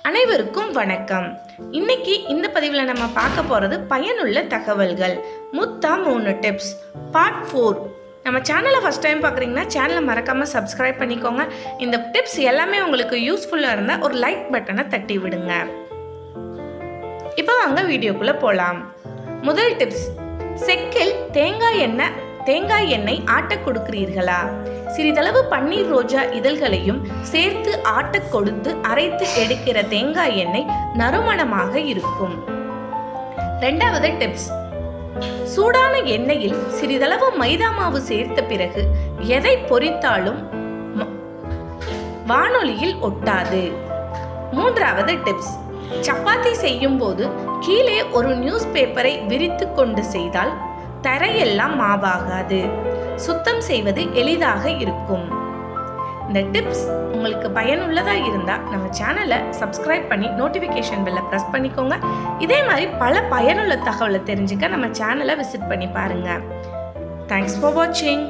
அனைவருக்கும் வணக்கம். இன்னைக்கு இந்த பதிவில் நம்ம பார்க்க போகிறது பயனுள்ள தகவல்கள். மொத்தம் 3 டிப்ஸ். பார்ட் 4. நம்ம சேனலை ஃபஸ்ட் டைம் பார்க்குறீங்கன்னா சேனலை மறக்காமல் சப்ஸ்கிரைப் பண்ணிக்கோங்க. இந்த டிப்ஸ் எல்லாமே உங்களுக்கு யூஸ்ஃபுல்லாக இருந்தால் ஒரு லைக் பட்டனை தட்டி விடுங்க. இப்போ வாங்க வீடியோக்குள்ளே போகலாம். முதல் டிப்ஸ், செக்கில் தேங்காய் எண்ணெய் ஆட்ட கொடுக்கிறீர்களா? சிறிதளவு பன்னீர் ரோஜா இதழ்களையும் சேர்த்து ஆட்ட கொடுத்து அரைத்து எடுக்கிற தேங்காய் எண்ணெய் நறுமணமாக இருக்கும். இரண்டாவது டிப்ஸ், சூடான எண்ணெயில் சிறிதளவு மைதா மாவு சேர்த்த பிறகு எதை பொரித்தாலும் வானொலியில் ஒட்டாது. மூன்றாவது டிப்ஸ், சப்பாத்தி செய்யும் போது கீழே ஒரு நியூஸ் பேப்பரை விரித்து கொண்டு செய்தால் தரையெல்லாம் மாவாகாது. சுத்தம் செய்வது எளிதாக இருக்கும். இந்த டிப்ஸ் உங்களுக்கு பயனுள்ளதாக இருந்தால் நம்ம சேனலை சப்ஸ்கிரைப் பண்ணி நோட்டிஃபிகேஷன் பெல்லை ப்ரெஸ் பண்ணிக்கோங்க. இதே மாதிரி பல பயனுள்ள தகவலை தெரிஞ்சுக்க நம்ம சேனலை விசிட் பண்ணி பாருங்கள். தேங்க்ஸ் ஃபார் வாட்சிங்.